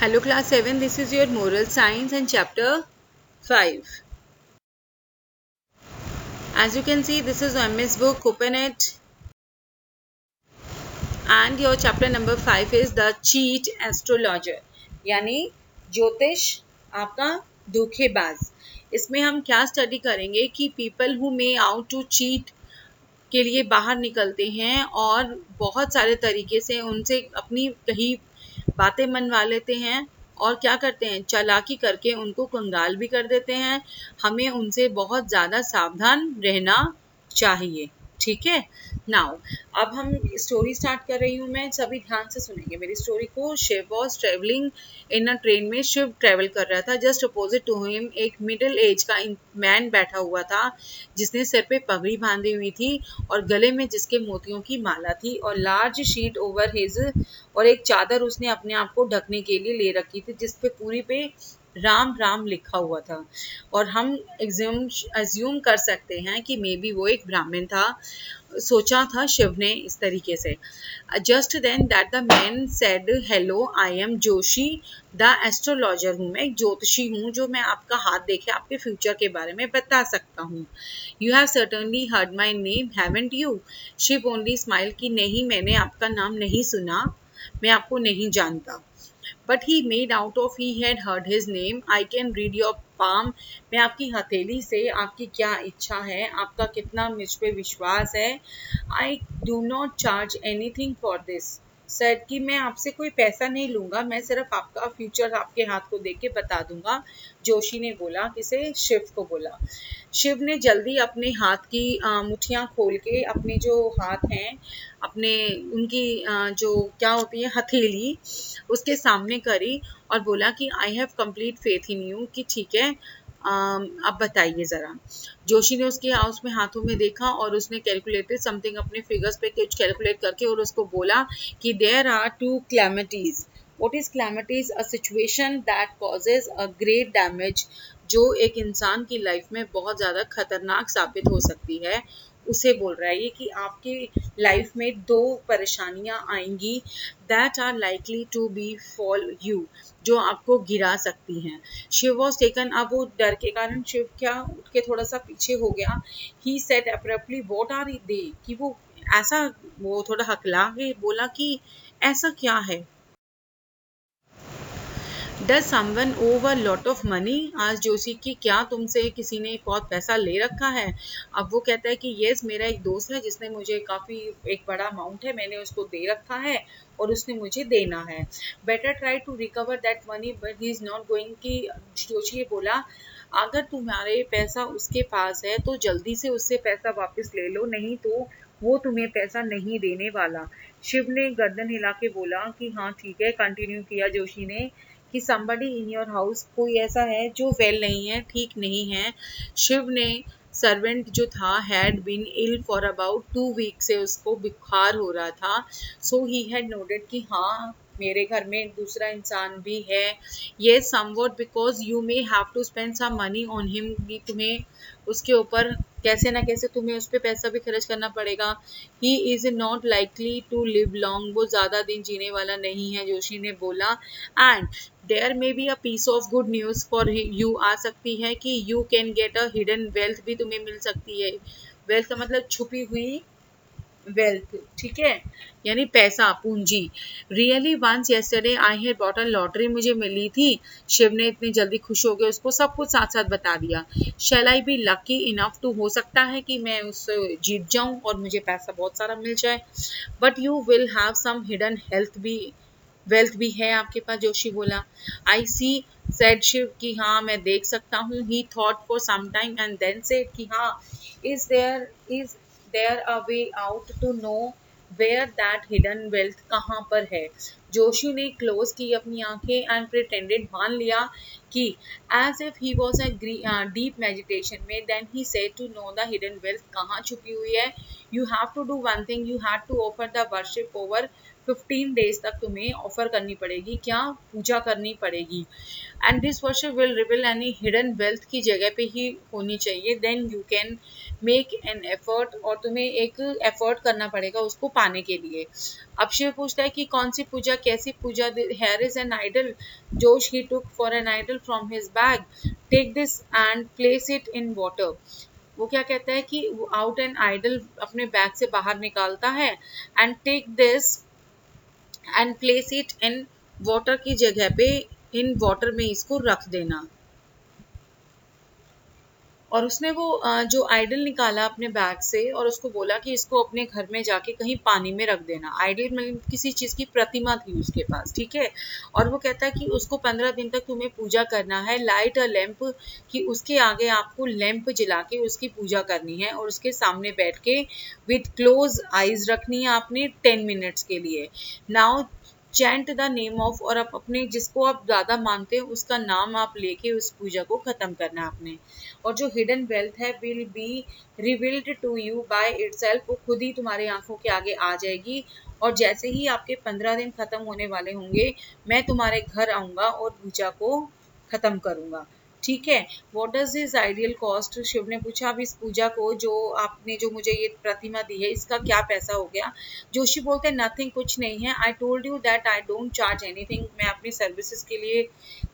Hello class 7, this is your moral science and chapter 5. As you can see, this is MS book, open it, and your chapter number 5 is the cheat astrologer यानी ज्योतिष आपका धोखेबाज। इसमें हम क्या study करेंगे कि people who may out to cheat के लिए बाहर निकलते हैं और बहुत सारे तरीके से उनसे अपनी कहीं बातें मनवा लेते हैं और क्या करते हैं, चालाकी करके उनको कंगाल भी कर देते हैं। हमें उनसे बहुत ज़्यादा सावधान रहना चाहिए। ठीक है, नाउ अब हम स्टोरी स्टार्ट कर रही हूँ मैं, सभी ध्यान से सुनेंगे मेरी स्टोरी को। Shiv was travelling in a train में, शिव ट्रेवल कर रहा था। जस्ट अपोजिट टू हिम एक मिडिल एज का मैन बैठा हुआ था जिसने सिर पे पगड़ी बांधी हुई थी और गले में जिसके मोतियों की माला थी और लार्ज शीट ओवर हिज, और एक चादर उसने अपने आप को ढकने के लिए ले रखी थी जिस पे पूरी पे राम राम लिखा हुआ था। और हम एज्यूम कर सकते हैं कि मे बी वो एक ब्राह्मण था, सोचा था शिव ने इस तरीके से। Just then that the man said, hello I am Joshi the astrologer, हूँ मैं एक ज्योतिषी हूँ जो मैं आपका हाथ देखे आपके फ्यूचर के बारे में बता सकता हूँ। You have certainly heard my name haven't you. Shiv only smile कि नहीं, मैंने आपका नाम नहीं सुना, मैं आपको नहीं जानता। But he made out of he had heard his name. I can read your palm. मैं आपकी हथेली से आपकी क्या इच्छा है, आपका कितना मुझ पे विश्वास है। I do not charge anything for this. Sir कि मैं आपसे कोई पैसा नहीं लूंगा, मैं सिर्फ आपका फ्यूचर आपके हाथ को देख के बता दूंगा। जोशी ने बोला, किसे, शिव को बोला। शिव ने जल्दी अपने हाथ की मुठ्ठियाँ खोल के अपने जो हाथ हैं अपने उनकी जो क्या होती है हथेली उसके सामने करी और बोला कि I have complete faith in you, कि ठीक है अब बताइए ज़रा। जोशी ने उसमें हाथों में देखा और उसने कैलकुलेटेड समथिंग, अपने फिगर्स पे कुछ कैलकुलेट करके और उसको बोला कि there are two calamities. What is calamity? A situation that causes a great damage, जो एक इंसान की लाइफ में बहुत ज़्यादा खतरनाक साबित हो सकती है, उसे बोल रहा है ये कि आपकी लाइफ में दो परेशानियां आएंगी that are likely to be fall you, जो आपको गिरा सकती हैं। शिव वॉज टेकन, अब वो डर के कारण शिव क्या उठ के थोड़ा सा पीछे हो गया। He said abruptly what are they, कि वो ऐसा, वो थोड़ा हकला के बोला कि ऐसा क्या है। Does someone over lot of money, आज जोशी की क्या तुमसे किसी ने बहुत पैसा ले रखा है। अब वो कहता है कि यस, मेरा एक दोस्त है जिसने मुझे काफ़ी एक बड़ा अमाउंट है, मैंने उसको दे रखा है और उसने मुझे देना है। Better try to recover that money but he is not going, कि जोशी ये बोला अगर तुम्हारे पैसा उसके पास है तो जल्दी से उससे पैसा वापस ले लो, नहीं तो वो तुम्हें पैसा नहीं देने वाला। शिव ने गर्दन हिला के बोला कि हाँ ठीक है। कंटिन्यू किया जोशी ने कि somebody इन योर हाउस, कोई ऐसा है जो वेल नहीं है, ठीक नहीं है। शिव ने सर्वेंट जो था had been ill for about 2 week, से उसको बुखार हो रहा था। सो ही हैड नोटेड कि हाँ मेरे घर में दूसरा इंसान भी है। ये somewhat because you may have to spend some money on him, कि तुम्हें उसके ऊपर कैसे ना कैसे तुम्हें उस पर पैसा भी खर्च करना पड़ेगा। He is not likely to live long, वो ज़्यादा दिन जीने वाला नहीं है, जोशी ने बोला। And there may be a piece of good news for you, आ सकती है कि you can get a hidden wealth, भी तुम्हें मिल सकती है। वेल्थ का मतलब छुपी हुई वेल्थ, ठीक है, यानी पैसा, पूंजी। Really once yesterday I had bought a lottery, मुझे मिली थी। शिव ने इतनी जल्दी खुश हो गए, उसको सब कुछ साथ साथ बता दिया। शैल आई बी लकी इनफ टू, हो सकता है कि मैं उससे जीत जाऊं और मुझे पैसा बहुत सारा मिल जाए। But you will have some hidden health भी, वेल्थ भी है आपके पास, जोशी बोला। आई सी सेड शिव, कि हाँ मैं देख सकता हूँ। He thought for some time and then said कि हाँ is there a way out to know where that hidden wealth, कहाँ पर है। जोशी ने क्लोज की अपनी आंखें एंड प्रिटेंडेड, मान लिया कि as if he was a deep meditation में। Then he said to know the hidden wealth, कहाँ छुपी हुई है। You have to do one thing, you have to offer the worship over 15 days तक तुम्हें ऑफर करनी पड़ेगी, क्या पूजा करनी पड़ेगी। And this worship will reveal any hidden wealth की जगह पे ही होनी चाहिए, then you can make an effort, और तुम्हें एक एफर्ट करना पड़ेगा उसको पाने के लिए। अब शिव पूछता है कि कौन सी पूजा, कैसी पूजा। Here is an idol Joshi took for an idol from his bag, take this and place it in water. वो क्या कहता है कि आउट एन आइडल अपने बैग से बाहर निकालता है, and take this and place it in water की जगह पे इन वाटर में इसको रख देना। और उसने वो जो आइडल निकाला अपने बैग से और उसको बोला कि इसको अपने घर में जाके कहीं पानी में रख देना। आइडल मतलब किसी चीज़ की प्रतिमा थी उसके पास, ठीक है। और वो कहता है कि उसको 15 दिन तक तुम्हें पूजा करना है, लाइट अ लैंप, कि उसके आगे आपको लैंप जला के उसकी पूजा करनी है, और उसके सामने बैठ के विथ क्लोज आइज रखनी है आपने 10 मिनट्स के लिए। Now chant the name of, और आप अपने जिसको आप ज़्यादा मानते हो उसका नाम आप लेके उस पूजा को ख़त्म करना है आपने। और जो हिडन वेल्थ है will be revealed to you by itself, वो खुद ही तुम्हारी आंखों के आगे आ जाएगी। और जैसे ही आपके 15 दिन खत्म होने वाले होंगे, मैं तुम्हारे घर आऊँगा और पूजा को ख़त्म करूँगा, ठीक है। What does is ideal cost, Shiv ने पूछा। अब इस पूजा को जो आपने जो मुझे ये प्रतिमा दी है इसका क्या पैसा हो गया। जोशी बोलते हैं नथिंग, कुछ नहीं है। I told you that I don't charge anything, मैं अपनी सर्विसेज के लिए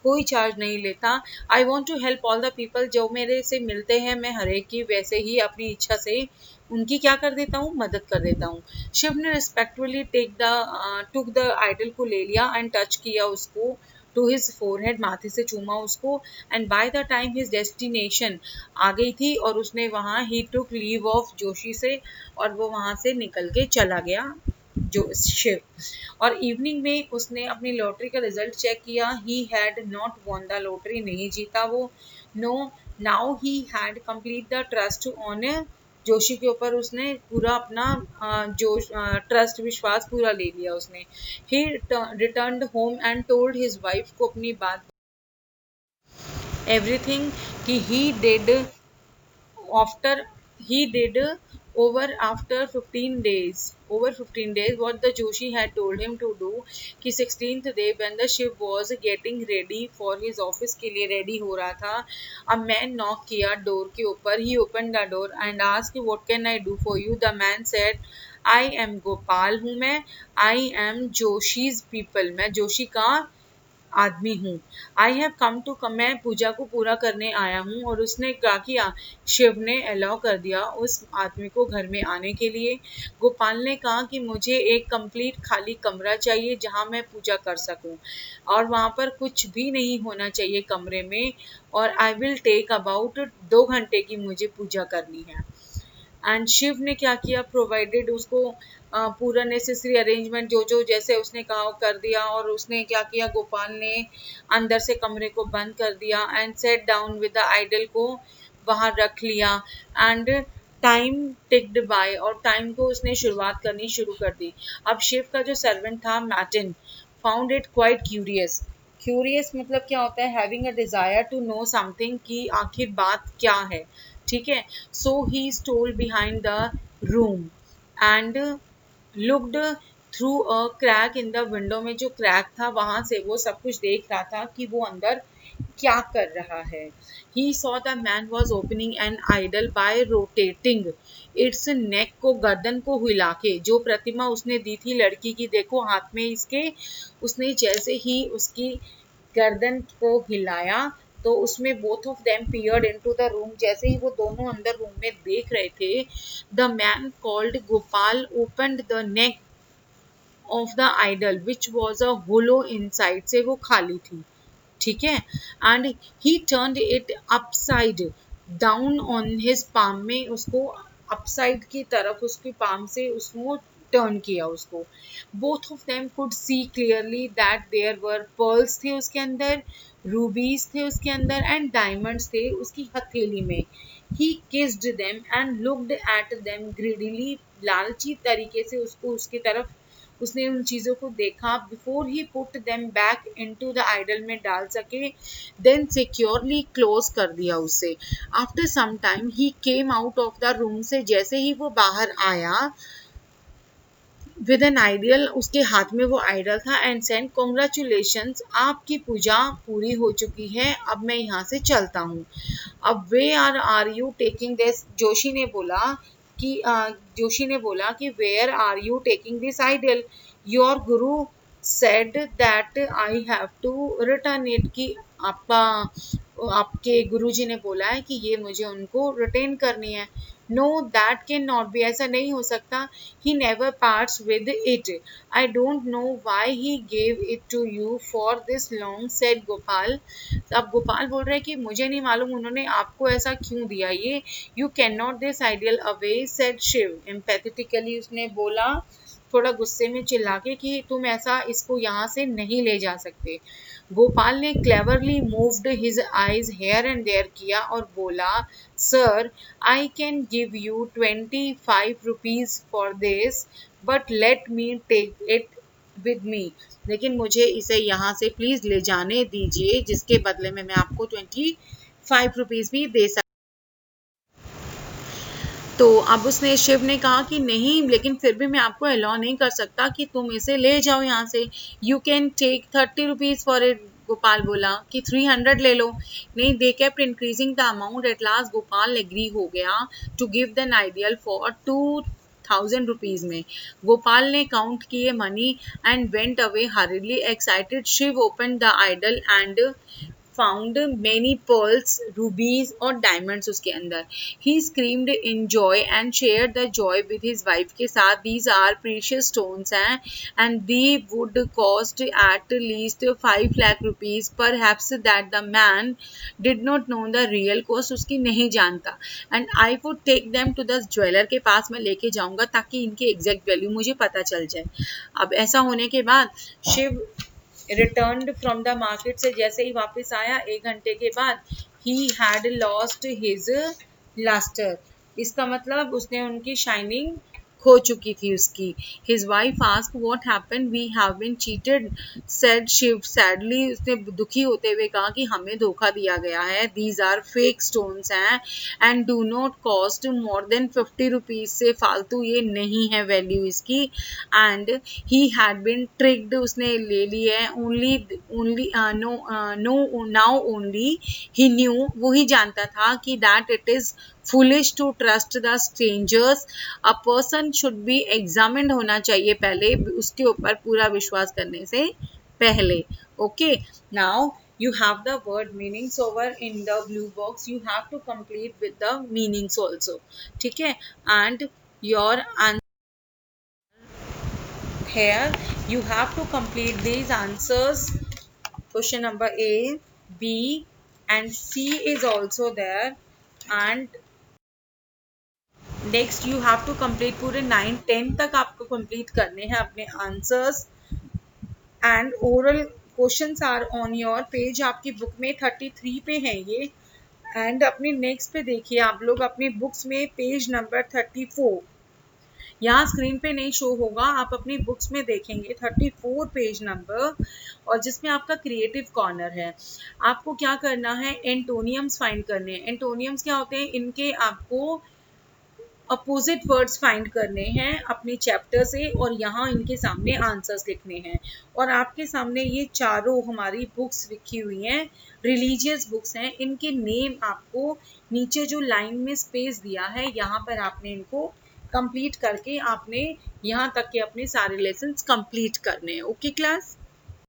कोई चार्ज नहीं लेता। I want to help all the people, जो मेरे से मिलते हैं मैं हर एक की वैसे ही अपनी इच्छा से उनकी क्या कर देता हूँ, मदद कर देता हूँ। शिव ने रिस्पेक्टफुली टुक द आइडल को ले लिया एंड टच किया उसको टू हिज फोरहेड, माथे से चूमा उसको। And by the time his destination आ गई थी और उसने वहाँ ही टुक लीव ऑफ जोशी से, और वो वहाँ से निकल के चला गया जो शिव। और इवनिंग में उसने अपनी लॉटरी का रिजल्ट चेक किया, he had not won the lottery, नहीं जीता वो। No, now he had complete the trust on Joshi के ऊपर, उसने पूरा अपना जो ट्रस्ट विश्वास पूरा ले लिया उसने। ही returned home and told his wife को अपनी बात, एवरीथिंग कि he did after 15 days, what the Joshi had told him to do, कि 16th day when the Shiv was getting ready for his office के लिए ready हो रहा था, a man knock किया डोर के ऊपर। he opened the door and asked what can I do for you, the man said I am Gopal हूँ मैं, I am Joshi's people, मैं जोशी का आदमी हूँ। I have come to come, मैं पूजा को पूरा करने आया हूँ। और उसने क्या किया, शिव ने अलाउ कर दिया उस आदमी को घर में आने के लिए। गोपाल ने कहा कि मुझे एक कंप्लीट खाली कमरा चाहिए जहाँ मैं पूजा कर सकूँ, और वहाँ पर कुछ भी नहीं होना चाहिए कमरे में, और आई विल टेक अबाउट 2 घंटे की मुझे पूजा करनी है। एंड शिव ने क्या किया, प्रोवाइडेड उसको पूरा नेसेसरी अरेंजमेंट जो जो जैसे उसने कहा कर दिया। और उसने क्या किया, गोपाल ने अंदर से कमरे को बंद कर दिया and set down with the idol को वहाँ रख लिया। एंड टाइम टिक्ड बाय, और टाइम को उसने शुरुआत करनी शुरू कर दी। अब शिव का जो सर्वेंट था Martin found it quite curious, curious मतलब क्या होता है, having a desire to know something, कि आखिर बात क्या है, ठीक है। So he stole behind the room and looked through a crack in the window, में जो क्रैक था वहां से वो सब कुछ देख रहा था कि वो अंदर क्या कर रहा है। He saw the man was opening an idol by rotating its neck, को गर्दन को हिला के, जो प्रतिमा उसने दी थी लड़की की, देखो हाथ में इसके, उसने जैसे ही उसकी गर्दन को हिलाया तो उसमें both of them peered into the room, जैसे ही वो दोनों अंदर रूम में देख रहे थे, the man called Gopal opened the neck of the idol which was a hollow inside, से वो खाली थी, ठीक है। And he turned it upside down on his palm, में उसको अपसाइड की तरफ उसकी पाम से उसको टर्न किया उसको। Both of them could see clearly that there were pearls थे उसके अंदर, रूबीज थे उसके अंदर, एंड डायमंड्स थे उसकी हथेली में। He kissed them and looked at them greedily, लालची तरीके से उसको उसकी तरफ उसने उन चीज़ों को देखा। Before he put them back into the idol, में डाल सके, देन सिक्योरली क्लोज कर दिया उसे। After some time he came out of the room, से जैसे ही वो बाहर आया, विद एन आइडियल, उसके हाथ में वो आइडल था, एंड सेंड कॉन्ग्रेचुलेशंस, आपकी पूजा पूरी हो चुकी है, अब मैं यहाँ से चलता हूँ। अब where are you taking this, Joshi ने बोला कि where are you taking this idol, your guru said that I have to return it, कि आपके गुरुजी ने बोला है कि ये मुझे उनको रिटर्न करनी है। No that can not be, ऐसा नहीं हो सकता। He never parts with it, I don't know why he gave it to you for this long, said Gopal. अब गोपाल बोल रहे हैं कि मुझे नहीं मालूम उन्होंने आपको ऐसा क्यों दिया ये। You can not this ideal away, said Shiv empathetically, उसने बोला थोड़ा गुस्से में चिल्ला के कि तुम ऐसा इसको यहाँ से नहीं ले जा सकते। गोपाल ने cleverly moved his eyes here and there किया और बोला, sir I can give you 25 rupees for this, but let me take it with me, लेकिन मुझे इसे यहाँ से प्लीज ले जाने दीजिए, जिसके बदले में मैं आपको 25 रुपीज भी दे सकता। तो अब उसने, शिव ने कहा कि नहीं, लेकिन फिर भी मैं आपको अलाउ नहीं कर सकता कि तुम इसे ले जाओ यहाँ से। You can take 30 rupees for it, Gopal बोला कि 300 ले लो। नहीं, they kept increasing the amount, at last Gopal agree हो गया to give the idol for 2000 rupees में। गोपाल ने काउंट किए money and went away hurriedly excited. Shiv open the idol and found many pearls, rubies और डायमंड्स उसके अंदर। He screamed in joy and share the joy with his wife के साथ। These are precious stones हैं and they would cost at least 5 lakh rupees, perhaps that the man did not know the real cost, उसकी नहीं जानता। And I would take them to the jeweller के पास मैं लेके जाऊंगा ताकि इनकी एग्जैक्ट वैल्यू मुझे पता चल जाए। अब ऐसा होने के बाद Shiv returned from the market, से जैसे ही वापस आया 1 घंटे के बाद, he had lost his lustre, इसका मतलब उसने उनकी शाइनिंग खो चुकी थी उसकी। His wife asked what happened, we have been cheated, said Shiv sadly, उसने दुखी होते हुए कहा कि हमें धोखा दिया गया है। दीज आर फेक स्टोन्स हैं and do not cost more than 50 rupees, से फालतू ये नहीं है वैल्यू इसकी। And he had been tricked, उसने ले ली है। Only now only he knew, वो ही जानता था कि that it is foolish to trust the strangers, a person should be examined, होना चाहिए पहले उसके ऊपर पूरा विश्वास करने से पहले। Okay, now you have the word meanings over in the blue box, you have to complete with the meanings also, ठीक है। and your answer here, you have to complete these answers, question number A, B and C is also there, and next you have to complete पूरे 9, 10 तक आपको complete करने हैं अपने answers. And oral questions are on your page, आपकी book में 33 पे हैं ये। एंड अपने नेक्स्ट पे देखिए आप लोग अपनी बुक्स में पेज नंबर 34, यहाँ स्क्रीन पे नहीं शो होगा, आप अपनी बुक्स में देखेंगे 34 पेज नंबर, और जिसमें आपका क्रिएटिव कॉर्नर है। आपको क्या करना है, एंटोनियम्स फाइंड करने हैं। एंटोनियम्स क्या होते हैं, इनके आपको अपोजिट वर्ड्स फाइंड करने हैं अपने चैप्टर से, और यहाँ इनके सामने आंसर्स लिखने हैं। और आपके सामने ये चारों हमारी बुक्स लिखी हुई हैं, रिलीजियस बुक्स हैं, इनके नेम आपको नीचे जो लाइन में स्पेस दिया है यहाँ पर आपने इनको कंप्लीट करके आपने यहाँ तक के अपने सारे लेसन्स कंप्लीट करने हैं। Okay class.